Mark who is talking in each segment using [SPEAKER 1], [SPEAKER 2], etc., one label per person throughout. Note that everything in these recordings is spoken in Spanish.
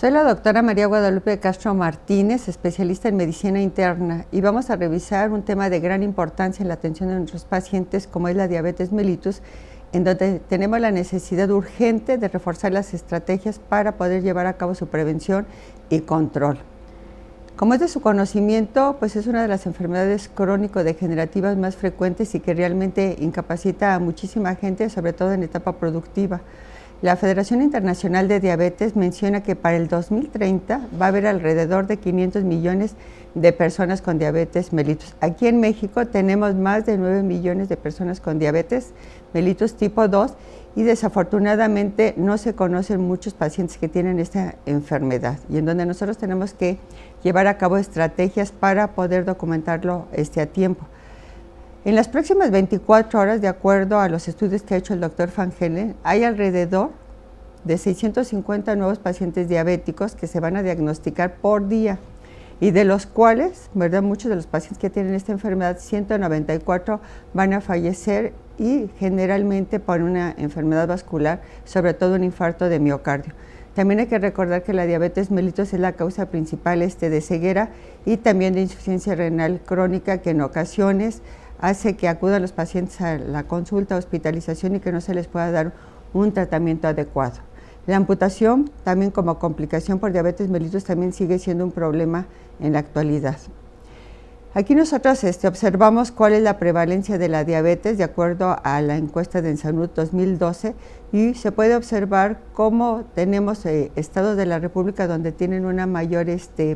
[SPEAKER 1] Soy la doctora María Guadalupe Castro Martínez, especialista en medicina interna, y vamos a revisar un tema de gran importancia en la atención de nuestros pacientes, como es la diabetes mellitus, en donde tenemos la necesidad urgente de reforzar las estrategias para poder llevar a cabo su prevención y control. Como es de su conocimiento, pues es una de las enfermedades crónico-degenerativas más frecuentes y que realmente incapacita a muchísima gente, sobre todo en etapa productiva. La Federación Internacional de Diabetes menciona que para el 2030 va a haber alrededor de 500 millones de personas con diabetes mellitus. Aquí en México tenemos más de 9 millones de personas con diabetes mellitus tipo 2 y desafortunadamente no se conocen muchos pacientes que tienen esta enfermedad, y en donde nosotros tenemos que llevar a cabo estrategias para poder documentarlo a tiempo. En las próximas 24 horas, de acuerdo a los estudios que ha hecho el doctor Van Helen, hay alrededor de 650 nuevos pacientes diabéticos que se van a diagnosticar por día, y de los cuales, muchos de los pacientes que tienen esta enfermedad, 194 van a fallecer, y generalmente por una enfermedad vascular, sobre todo un infarto de miocardio. También hay que recordar que la diabetes mellitus es la causa principal de ceguera y también de insuficiencia renal crónica, que en ocasiones hace que acudan los pacientes a la consulta, hospitalización, y que no se les pueda dar un tratamiento adecuado. La amputación, también como complicación por diabetes mellitus, también sigue siendo un problema en la actualidad. Aquí nosotros observamos cuál es la prevalencia de la diabetes de acuerdo a la encuesta de ENSANUD 2012, y se puede observar cómo tenemos estados de la República donde tienen una mayor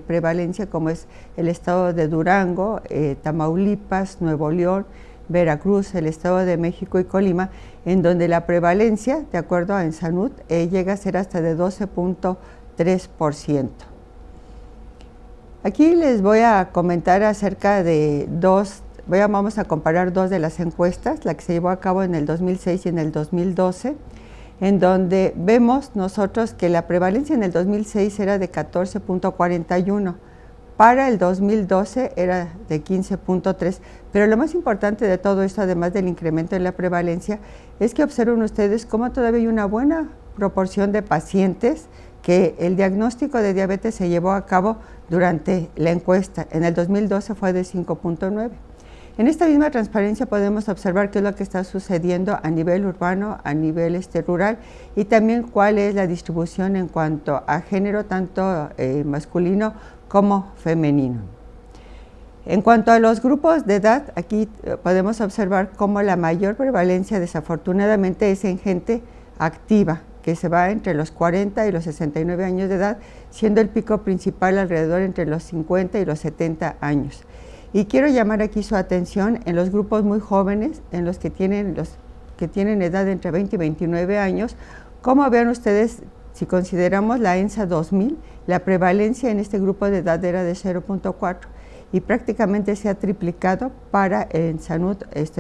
[SPEAKER 1] prevalencia, como es el estado de Durango, Tamaulipas, Nuevo León, Veracruz, el Estado de México y Colima, en donde la prevalencia, de acuerdo a ENSANUD, llega a ser hasta de 12.3%. Aquí les voy a comentar acerca de vamos a comparar dos de las encuestas, la que se llevó a cabo en el 2006 y en el 2012, en donde vemos nosotros que la prevalencia en el 2006 era de 14.41, para el 2012 era de 15.3, pero lo más importante de todo esto, además del incremento en la prevalencia, es que observen ustedes cómo todavía hay una buena proporción de pacientes que el diagnóstico de diabetes se llevó a cabo durante la encuesta. En el 2012 fue de 5.9. En esta misma transparencia podemos observar qué es lo que está sucediendo a nivel urbano, a nivel rural, y también cuál es la distribución en cuanto a género, tanto masculino como femenino. En cuanto a los grupos de edad, aquí podemos observar cómo la mayor prevalencia desafortunadamente es en gente activa, que se va entre los 40 y los 69 años de edad, siendo el pico principal alrededor entre los 50 y los 70 años. Y quiero llamar aquí su atención en los grupos muy jóvenes, en los que tienen edad entre 20 y 29 años. Como vean ustedes, si consideramos la ENSA 2000, la prevalencia en este grupo de edad era de 0.4 y prácticamente se ha triplicado para el ENSANUD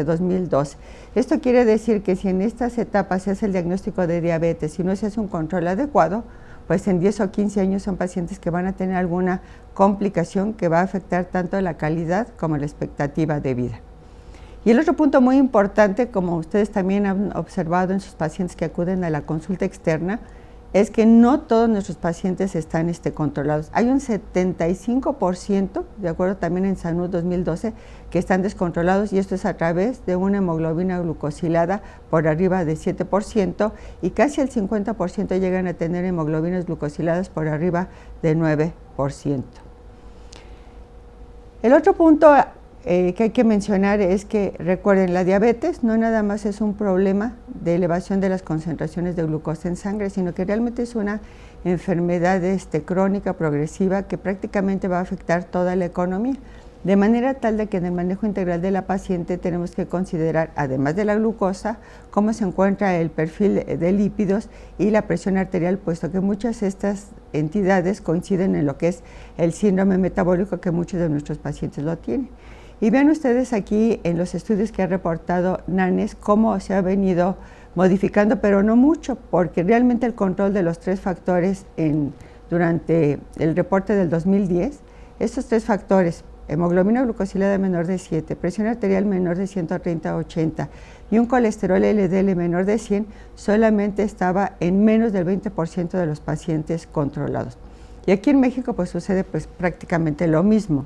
[SPEAKER 1] 2012. Esto quiere decir que si en estas etapas se hace el diagnóstico de diabetes y no se hace un control adecuado, pues en 10 o 15 años son pacientes que van a tener alguna complicación que va a afectar tanto la calidad como la expectativa de vida. Y el otro punto muy importante, como ustedes también han observado en sus pacientes que acuden a la consulta externa, es que no todos nuestros pacientes están controlados. Hay un 75%, de acuerdo también en ENSANUD 2012, que están descontrolados, y esto es a través de una hemoglobina glucosilada por arriba de 7%, y casi el 50% llegan a tener hemoglobinas glucosiladas por arriba de 9%. El otro punto que hay que mencionar es que, recuerden, la diabetes no nada más es un problema de elevación de las concentraciones de glucosa en sangre, sino que realmente es una enfermedad crónica progresiva que prácticamente va a afectar toda la economía, de manera tal de que en el manejo integral de la paciente tenemos que considerar, además de la glucosa, cómo se encuentra el perfil de lípidos y la presión arterial, puesto que muchas de estas entidades coinciden en lo que es el síndrome metabólico, que muchos de nuestros pacientes lo tienen. Y vean ustedes aquí en los estudios que ha reportado NANES cómo se ha venido modificando, pero no mucho, porque realmente el control de los tres factores durante el reporte del 2010, estos tres factores, hemoglobina glucosilada menor de 7, presión arterial menor de 130/80 y un colesterol LDL menor de 100, solamente estaba en menos del 20% de los pacientes controlados. Y aquí en México pues sucede pues prácticamente lo mismo.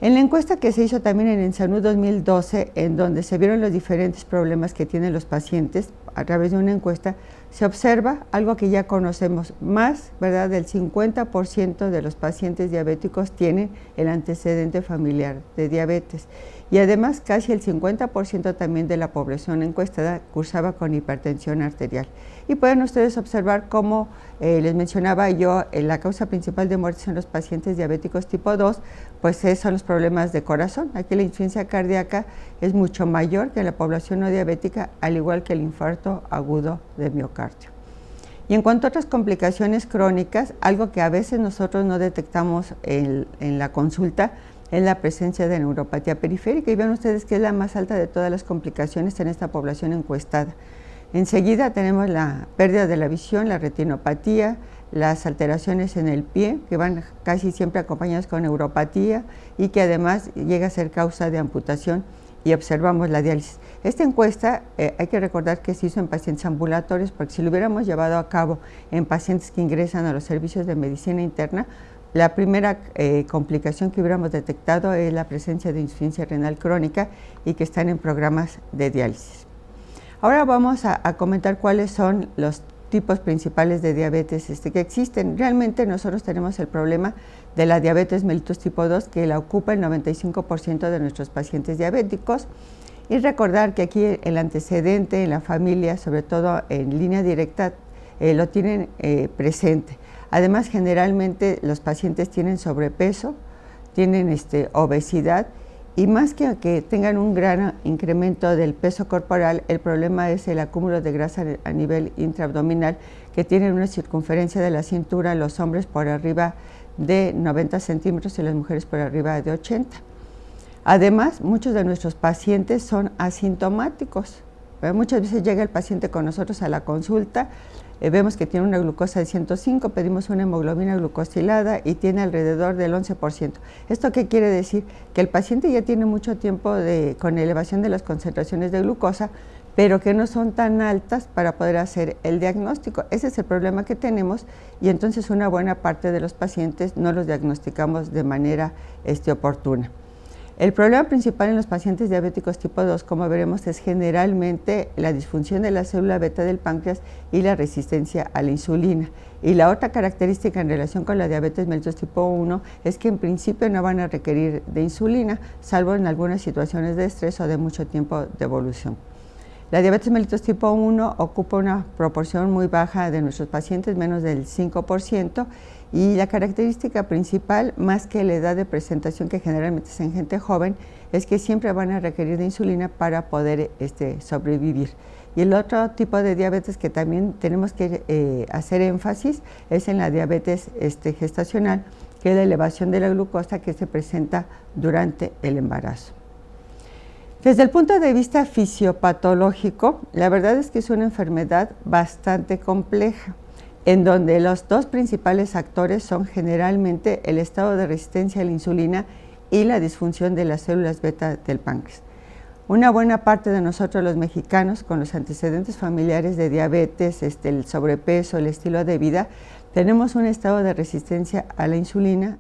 [SPEAKER 1] En la encuesta que se hizo también en Ensanud 2012, en donde se vieron los diferentes problemas que tienen los pacientes a través de una encuesta, se observa algo que ya conocemos, más, ¿verdad?, del 50% de los pacientes diabéticos tienen el antecedente familiar de diabetes. Y además casi el 50% también de la población encuestada cursaba con hipertensión arterial. Y pueden ustedes observar cómo, les mencionaba yo, la causa principal de muerte en los pacientes diabéticos tipo 2, pues son los problemas de corazón. Aquí la insuficiencia cardíaca es mucho mayor que en la población no diabética, al igual que el infarto agudo de miocardio. Y en cuanto a otras complicaciones crónicas, algo que a veces nosotros no detectamos en la consulta es la presencia de neuropatía periférica, y vean ustedes que es la más alta de todas las complicaciones en esta población encuestada. Enseguida tenemos la pérdida de la visión, la retinopatía, las alteraciones en el pie, que van casi siempre acompañadas con neuropatía y que además llega a ser causa de amputación, y observamos la diálisis. Esta encuesta hay que recordar que se hizo en pacientes ambulatorios, porque si lo hubiéramos llevado a cabo en pacientes que ingresan a los servicios de medicina interna, la primera complicación que hubiéramos detectado es la presencia de insuficiencia renal crónica y que están en programas de diálisis. Ahora vamos a comentar cuáles son los tipos principales de diabetes que existen. Realmente nosotros tenemos el problema de la diabetes mellitus tipo 2, que la ocupa el 95% de nuestros pacientes diabéticos. Y recordar que aquí el antecedente en la familia, sobre todo en línea directa, lo tienen presente. Además, generalmente los pacientes tienen sobrepeso, tienen obesidad, y más que tengan un gran incremento del peso corporal, el problema es el acúmulo de grasa a nivel intraabdominal, que tienen una circunferencia de la cintura, los hombres por arriba de 90 centímetros y las mujeres por arriba de 80. Además, muchos de nuestros pacientes son asintomáticos. Muchas veces llega el paciente con nosotros a la consulta, vemos que tiene una glucosa de 105, pedimos una hemoglobina glucosilada y tiene alrededor del 11%. ¿Esto qué quiere decir? Que el paciente ya tiene mucho tiempo con elevación de las concentraciones de glucosa, pero que no son tan altas para poder hacer el diagnóstico. Ese es el problema que tenemos, y entonces una buena parte de los pacientes no los diagnosticamos de manera oportuna. El problema principal en los pacientes diabéticos tipo 2, como veremos, es generalmente la disfunción de la célula beta del páncreas y la resistencia a la insulina. Y la otra característica en relación con la diabetes mellitus tipo 1 es que en principio no van a requerir de insulina, salvo en algunas situaciones de estrés o de mucho tiempo de evolución. La diabetes mellitus tipo 1 ocupa una proporción muy baja de nuestros pacientes, menos del 5%, y la característica principal, más que la edad de presentación, que generalmente es en gente joven, es que siempre van a requerir de insulina para poder sobrevivir. Y el otro tipo de diabetes que también tenemos que hacer énfasis es en la diabetes gestacional, que es la elevación de la glucosa que se presenta durante el embarazo. Desde el punto de vista fisiopatológico, la verdad es que es una enfermedad bastante compleja, en donde los dos principales actores son generalmente el estado de resistencia a la insulina y la disfunción de las células beta del páncreas. Una buena parte de nosotros los mexicanos, con los antecedentes familiares de diabetes, el sobrepeso, el estilo de vida, tenemos un estado de resistencia a la insulina